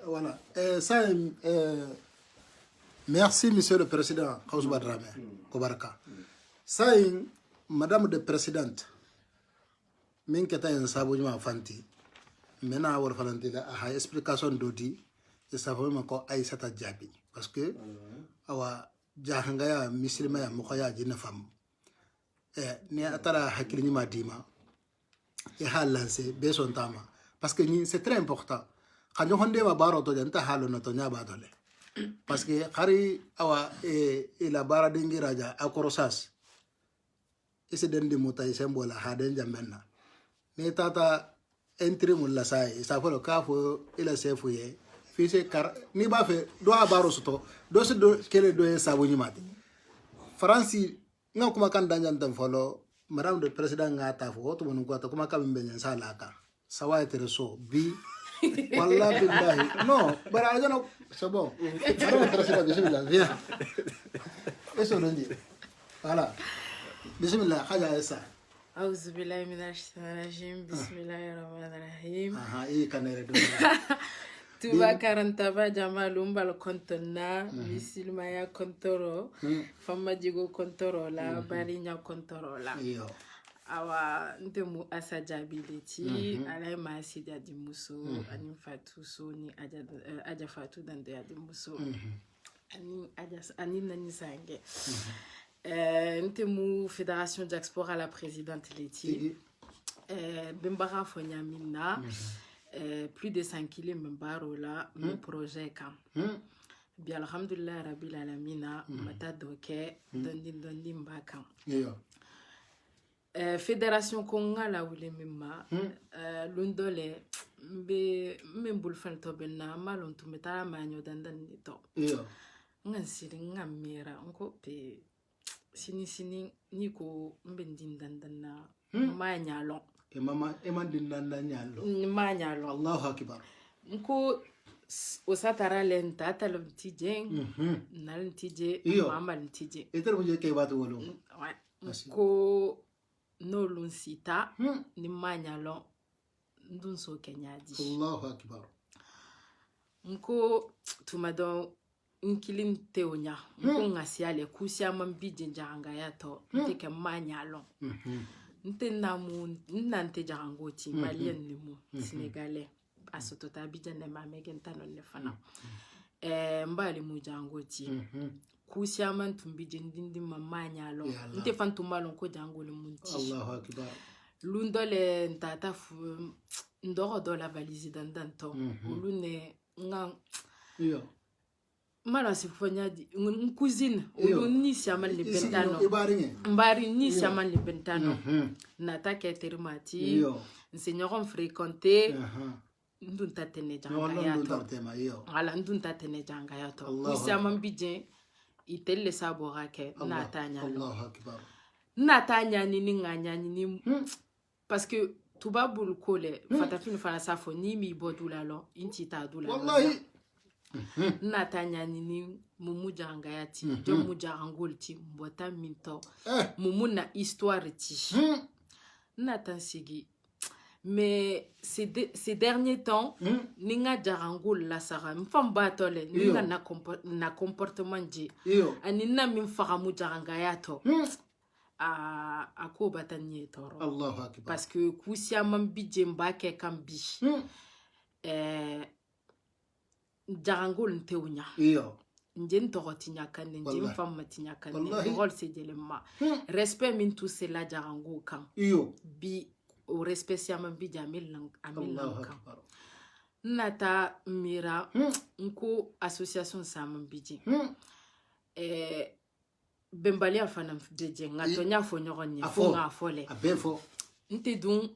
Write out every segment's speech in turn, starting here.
voilà. Ça, merci, Monsieur le Président, Kaoussouba Dramé, Kobaraka. Ça, Madame la Présidente, min keta en sabu ma fanti, mena war fanti la a explication dodi, et ça veut ko Aïssata Diaby, parce que awa jahangaya mislima ya mukaya jina fam. Ni atara hakili ni madima, et ha lancé beson tama, parce que c'est très important. Quand on dit baro to janta halo no to nyaba dole. Parce que hari awa la bara dingi raja akorosas. Ese dendi mutai sembola haden jamena. Ne tata entri mulla sai sa folo kafo ila sefu ye. Fise kar ni ba fe do baro soto do se do kele do sabu nyimati. Franci nga kuma kan danjan tan folo madame le président nga ta fo to mon ko to kuma kam benyen salaka. Sawa etereso bi Wallah billahi. No, but I don't know. C'est bon. Bismillah, viens. Eso lundi. Voilà. Bismillah, haja esa. أعوذ بالله من الشيطان الرجيم بسم الله الرحمن الرحيم إيه كان يردون tuba karantaba jamalu mbal kontona misilmaya kontoro fama jigo kontoro la barinya kontoro la awa ntemu Assa Diaby leti alay ma sida di muso ani Fatou so ni aja Fatou dande ya di muso ani nani sange ntemu fédération diaspora à la présidente leti bembara fonyamina plus de 5 kilos membaro la mon projet kam bien alhamdulillah rabbil alamina mata doke dondi mbakam fédération konga la wule mimma lundole be membul fan to benna malon to meta manyo dandan ni to ngan siri ngamira onko pe sini ni ko mbendin dandan na manyalo mama eman dindanda nyalo manyalo Allahu akbar nko osatara lenta talo tije nal tije mama tije eter buje kay batu wolo ko no lunsita ni manyalo ndun so kenyadi Allahu akbar nko tumado nkilim teonya nko ngasiale kusia mambije njanga yato teke manyalo nte namu nante jarangoti malien limu sénégalais asotota Abidjan de mamegen tanon ne fana mbali mu jarangoti kusia man tumbije ndindi mamanya lo nte fantumalo ko jangole munti Allahu akbar lundole ntata fu ndoro do la valise dandanto ulune nga mala sifonya di cousine ni siaman le bentano mbari ni siaman le bentano nata ketermati nsegneron fréquenté ndunta tene janga yato ala ndunta tene janga yato ni siaman bidje itelle sabora ke natanya Allahu akbar natanya ni nganya ni parce que tuba bul kole fatafin fana safo ni mi bodula lo intita dula wallahi natanya nini mumu janga yati jo mujangol ti mbota minto mumu na histoire ti natan sigi mais ces derniers temps ninga jarangol la sara mfam batole ninga na comportement ji anina min faramu jaranga yato a ko batanye toro Allahu akbar parce que kusia mambije mbake kambi jarangol ntewunya njen togotinya kanne njen famma tinya kanne rol se jelema respect min tout cela jarango kan bi au respect siama bi jamil lang amil kan nata mira nko association sama biji bembali afana deje ngatonya fo nyogonye fo ngafole abefo nte dun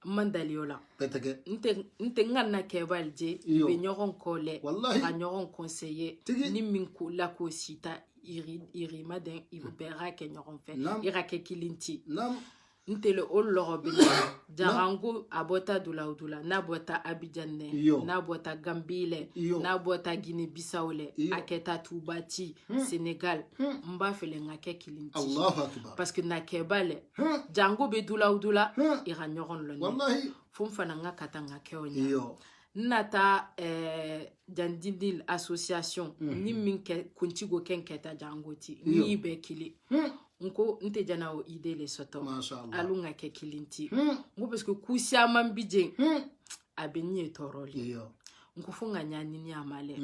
mandaliola nte ngana kebalje be nyogon kole a nyogon conseiller ni minku la ko sita iri maden ibera ke nyogon fe ira ke kilinti nte le oloro be jarango abota dula na bota Abidjan na bota Gambile na bota Guinée Bissau le aketa tubati Sénégal mba fele ngake kilinti Allahu akbar parce que na kebale jango be dula ira nyoron lo wallahi fum fana ngakata ngakeonya nata jandindil association ni min ke kuntigo ken keta jangoti ni be kili nko nte jana o ide le soto alunga ke kilinti ngo parce que kusia mambije abenye toroli nko funga nyani ni amale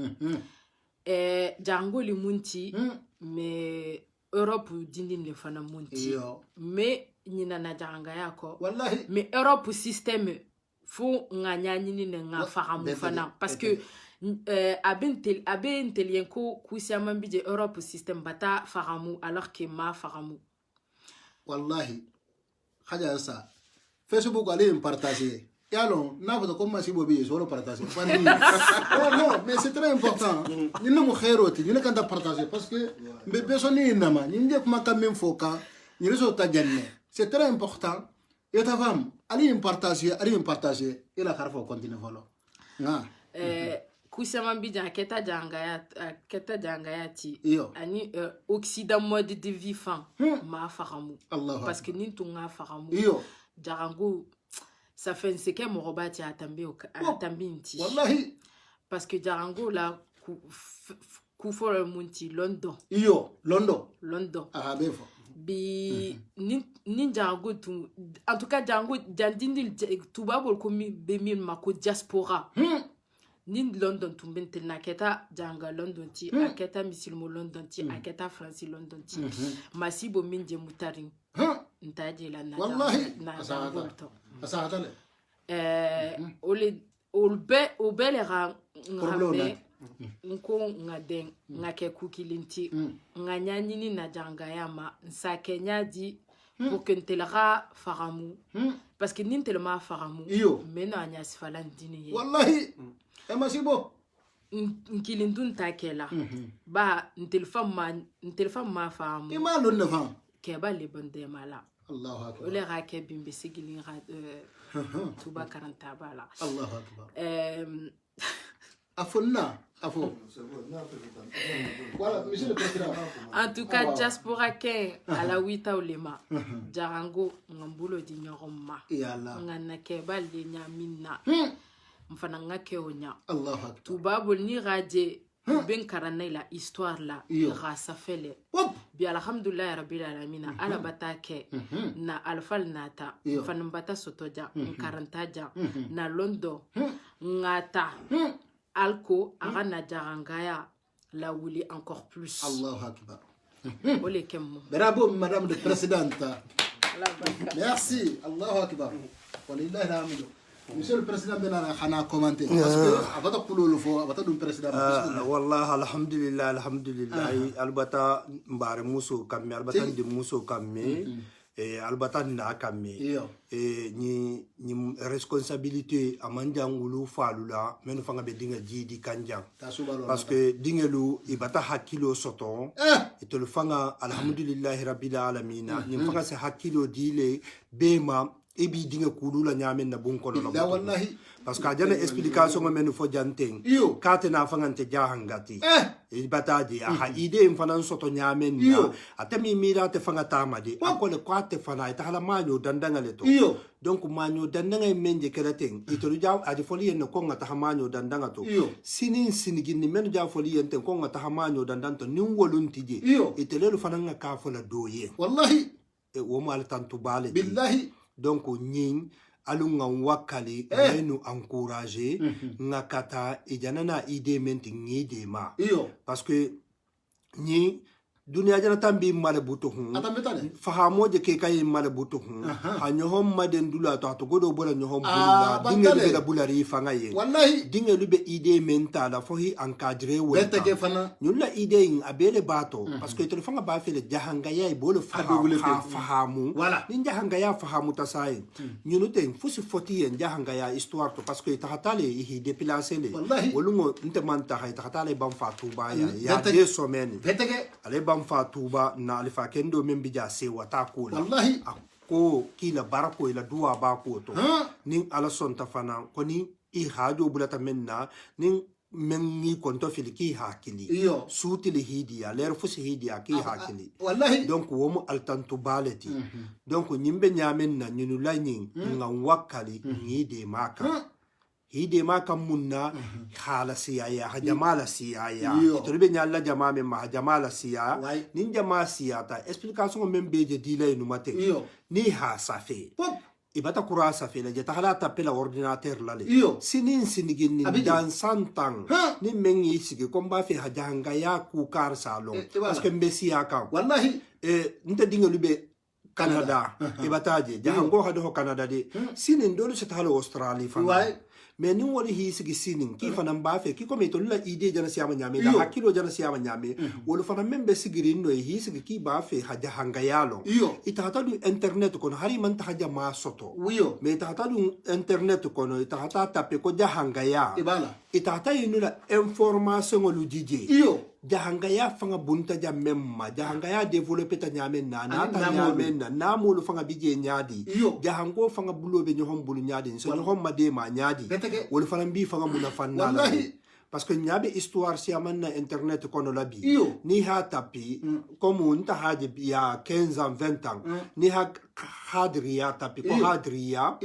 jango li munti me Europe dindin le fana munti me nyina na janga yako wallahi me Europe système fu nga nyani ni nga fahamu fana parce que aben telien ko kusia mambije Europe système bata fahamu alors que ma fahamu wallahi haja sa Facebook allez me partager et alors n'a pas de comment si bobi je le partager non mais c'est très important ni no khairoti ni kan da partager parce que be personne ni nama ni ndek ma quand même foka ni reso ta janne c'est très important et ta femme allez me partager et la kharfo continue volo na kusema mbija keta jangaya ti ani occident mode de vivant ma faramu parce que ni tunga faramu jarango ça fait un seke morobati atambinti wallahi parce que jarango la kufo le munti London London befo bi ni jarango tu en tout cas jarango jandindil tubabol komi be min mako diaspora ni London tumbente na keta janga London ti aketa misilmo London ti aketa France London ti masibo minje mutarin ntaje la na wallahi na asahata obele ra ngambe nko ngaden ngake kukilinti nganyanyini na janga yama nsakenya di pour que ntelera faramu parce que nintelema faramu mena anya sifalan dini wallahi masibo nkilindun takela ba ntelfa ma faramu imalo ne fam keba le bonde mala Allahu akbar ole ra ke bimbe sigilin ra tuba karanta bala Allahu akbar afo voilà monsieur le président en tout cas diaspora ken ala wita ulema jarango ngambulo di nyoroma yalla ngana keba le nyamina mfana ngake onya Allahu akbar tubabul ni raje ben karana la histoire la rasa fele bi alhamdulillah rabbil alamin ala batake na alfal nata fanum bata sotoja karantaja na London ngata alko agana jarangaya la wuli encore plus Allahu akbar ole kemmo bravo madame de présidente merci Allahu akbar walillahi alhamdu. Monsieur le Président Benara Khana commenté parce que abata kululu fo abata dum président wallahi alhamdulillah albata mbare muso kamme albata ndi muso kamme albata na kamme ni responsabilité amanja ngulu falula men fanga be dinga jidi kanjang parce que dingelu ibata hakilo soton et le fanga alhamdulillah rabbil alamin ni fanga se hakilo dile bema ebi dinga kulula nyamen na bon kono la wallahi parce que ajana explication men fo janteng kate na fangante jahangati e bataji ha ide mfanan soto nyamen na atami mira te fanga tamade akole kwate fana ita hala manyo dandanga leto donc manyo dandanga menje kerateng itolu jaw adi foli en ko ngata manyo dandanga to sinin sinigini men jaw foli en ko ngata manyo dandanto nin woluntije itelelu fananga ka fola doye wallahi e wo mal tantu bale billahi. Donc ñing alu nga wakali ngenu encourager nga kata ijanana ide menti ngide ma parce que ñi dunia jana tambi male buto hun fahamo je ke kay male buto hun hanyohom maden dula to godo bola nyohom bula dinga be bulari fanga ye wallahi dinga lube ide menta la fohi encadrer we bete fana nyulla ide in abele bato parce que to fanga ba fele jahanga ya bolo fahamu ni jahanga ya fahamu tasai nyunute fusi foti en jahanga ya histoire to parce que tahatale hi déplacer le wolungo ntemanta hay tahatale bam fatuba ya 2 semaines ale fatuba na alifa kendo membija se wata ko la wallahi ko kila barako ila duwa ba ko to nin ala son tafana ko ni i hajo bulata menna nin mengi konto filiki hakili suti li hidia ler fusi hidia ki hakili wallahi donc womo altantu baleti donc nyimbe nyamen na nyinu lanyin nga wakali ngide maka hide ma kam munna hala siya ya ha jamala siya ya to be nyalla jama me ma jamala siya nin jama siya ta explication men beje dilay no mate ni ha safe ibata kura safe la jeta hala ta pela ordinateur la le sinin sinigin ni dan santang ni mengi sigi komba fe ha janga ya ku kar salon parce que mbesi ya ka wallahi nta dinga lube Canada ibataje jahango hado ho Canada de sinin dolu se talo Australia fa mais ni woni hi sigi sinin ki fana mbafe ki ko meto la idée jana siama nyame la hakilo jana siama nyame wolu fana membe sigiri no hi sigi ki bafe haja hanga yalo itata du internet kono hari man ta haja ma soto mais itata du internet kono itata tape ko jahanga ya itata yinula information lu dije jahanga ya fanga bunta ja memma jahanga ya developer ta nyame na ta nyame na mulu fanga bije nyadi jahango fanga bulobe nyohom bulu nyadi so nyohom made ma nyadi wol fana bi fanga muna fanna parce que nyabe histoire si amanna internet kono labi ni ha tapi comme on ta haje ya 15 ans 20 ans ni ha hadriya tapi ko hadriya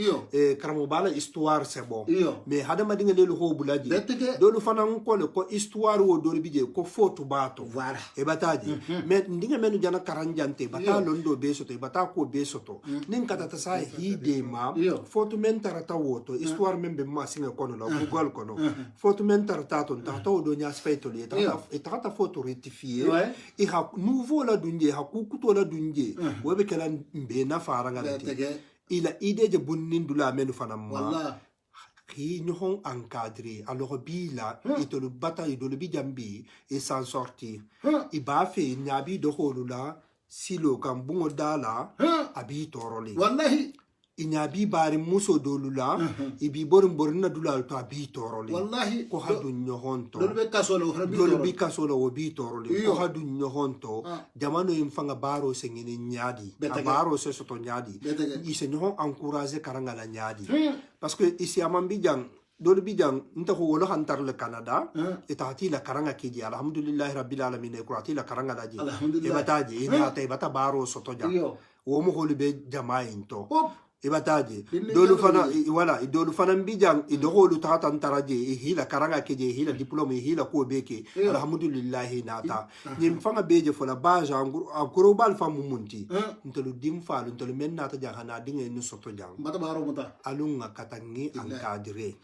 karamo bala histoire c'est bon mais hada madinga lelu ho bulaji dolu fana ko histoire wo dolu bije ko photo bato voilà e bataji mais ndinga menu jana karanjante bata londo be soto bata ko be soto nin kata ta sa hide ma photo men tarata woto histoire membe ma singa kono la google kono photo men tarata ton ta to do nya speto le ta photo rectifier e ha nouveau la dunje ha kukuto la dunje wobe kala mbe na faranga ila idée de bunnin dula menu fanamma qui nous ont encadré alors bila et le bataille de le bijambi et s'en sortir il ba fait nyabi de holula silo kambungo dala abi toroli wallahi inyabi bari muso dolula ibi borin dula to abi toroli wallahi ko hadu nyohonto dolbe kasolo wo bi toroli ko hadu nyohonto jamano imfanga baro sengini nyadi baro se soto nyadi ise nyohon encourager karangala nyadi parce que ici amambijang dolbe jang nta ko wolo hantar le Canada etati la karanga kiji alhamdulillah rabbil alamin e kurati la karanga daji e bataji ina tay bata baro soto jang wo mo holbe jama into ibataje dolu fana wala dolu fana mbijang idolu tata ntaraje hila karanga keje hila diplôme hila ko beke alhamdulillah nata nim fanga beje fola baja ngoro bal famu munti ntolu dimfa ntolu menna ta jahana dinga ni soto jang mata baro muta alunga katangi encadré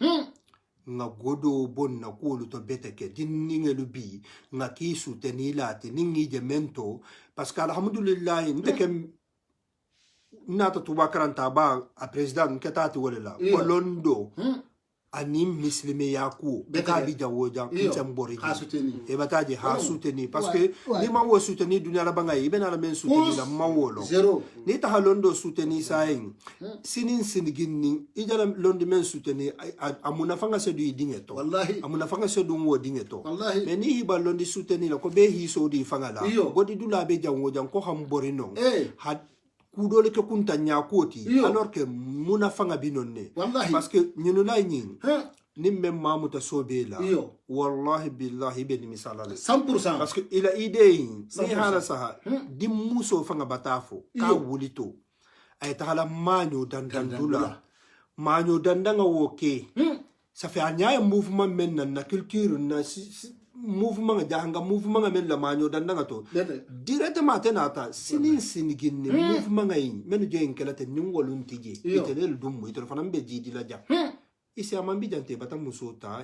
nga godo bon na kolu to beteke dinninge lubi nga ki soutenilati ningi je mento parce que alhamdulillah ndeke nata tuba karanta ba a president ketati wala kolondo ani muslime yaku beka bi jawoja ntembori e bataji ha souteni parce que ni ma wo souteni dunya la banga ibe na la men souteni la mawolo zero ni ta halondo souteni saeng sinin sinigini ijala londi men souteni amuna fanga se du dingeto wallahi amuna fanga se du wo dingeto wallahi mais ni ba londi souteni la ko be hi so di fanga la godi dula be jawoja ko hambori non kudole ke kunta nyakoti alors que muna fanga binonne parce que ñunu lay ñing ni même mamuta sobela wallahi billahi ben misala 100% parce que ila idée ni hala saha di muso fanga batafo ka wulito ay tahala manyo dandandula manyo dandanga woke ça fait anya mouvement men na culture na mouvement jahanga mouvement men la manyo dandanga to directement tenata sinin sinigin mouvement ngay menu jeng kelate nyungolun tije itelel dum itol fanam be jidi la ja isi amambi jante bata musota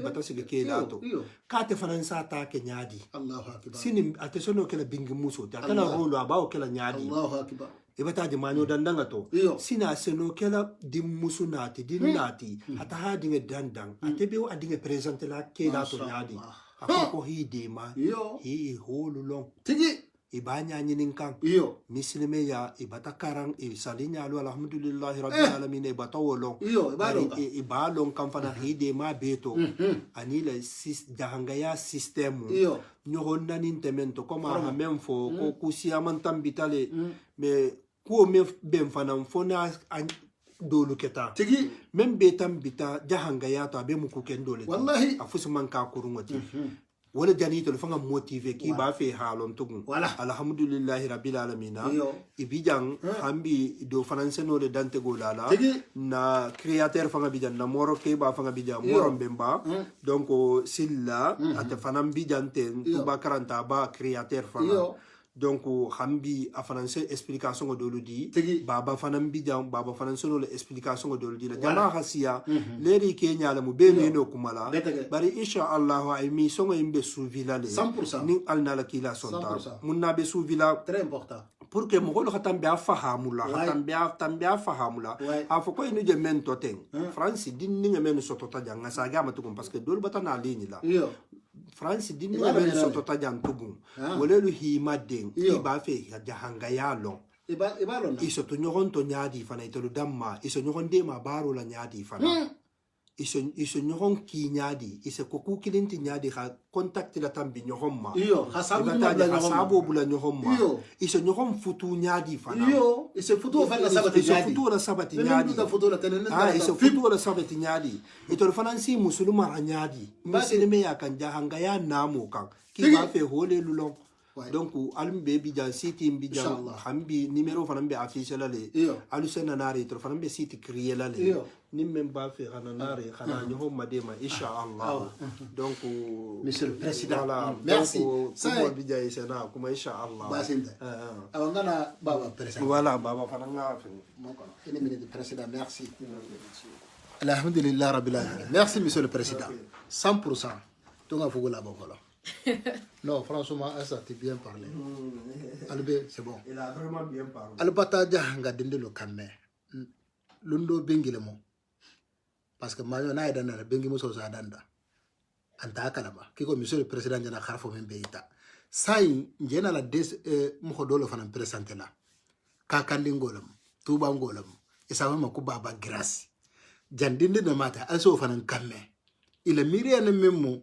bata sege kelato kate faransa ta ke nyadi Allahu akbar sinin atesono kela bingi musota kana rolo abaw kela nyadi Allahu akbar ibata di manyo dandanga to sina seno kela dim musunati dinnati hata ha dinga dandang atebe o adinga presente la kelato nyadi akoko hide ma hi holulong tigi ibanya nyinin kan mislime ya ibata karang isalinya alu alhamdulillah rabbil alamin ibata wolong ibalong kan fana hide ma beto anila jahanga ya system nyohonna nintemento koma ha memfo ko kusia mantambitale me ko me ben fana fona dolu keta tigi men betam bita jahanga ya to abe muku ken dole wallahi afusu man ka kurungoti wala jani to fanga motiver ki ba fe halon tugun alhamdulillahi rabbil alamin ibijang hambi do français no le dante golala na créateur fanga bijan na moro ke ba fanga bijan moro bemba donc silla ate fanam bijanten to ba karanta ba créateur fanga donc hambi a français explication go dolu di baba fanam bijan baba français no le explication go dolu di la jama hasiya leri kenya la mu be no kumala bari insha Allah ay mi songo imbe souvila le 100% ni alna la kila sonta munna be souvila très important pour que mo lo khatam be afahamula khatam be afahamula afo ko inu je men toten France din ni men sotota janga sa ga matukum parce que dol batana ligne la France din ni men sotota jang tugum wolelu hi madden ki ba fe jahanga ya long iba lon iso to nyogon to nyaadi fana itolu damma iso nyogon de ma baro la nyaadi fana iso nyogon ki nyaadi iso ko ku kilinti nyaadi ha contact la tambi nyogon ma hasabu bula nyogon ma iso nyogon futu nyaadi fana iso futu fana sabati nyaadi iso futu la sabati nyaadi iso futu la sabati nyaadi itolu fana si musulma nyaadi muslime ya kan jahanga ya namu kan ki ba fe hole lulong donc alum be bijan site bijan hambi numéro fanam be affiché la le alu senanari to fanam be site créé la le nim même ba fe hananari khana nyo madema insha Allah donc monsieur le président voilà, merci ça bijan sena kuma insha Allah basinda awangana baba président voilà baba fananga fe moko ene minute président merci alhamdulillah rabbil alamin merci monsieur le président 100% tonga fugula bokolo non, franchement, ça t'es bien parlé. Albé, c'est bon. Il a vraiment bien parlé. Albata jahanga dinde lo kamme. Lundo bengi le mo. Parce que mayo na edana bengi mo so sa danda. Anta kalama. Kiko monsieur le président jana kharfo men beita. Sai njena la des mo dolo fana présenter la. Kakandi ngolam, tuba ngolam. Isa ma ku baba grâce. Jandinde de mata also fana kamme. Il est miré à même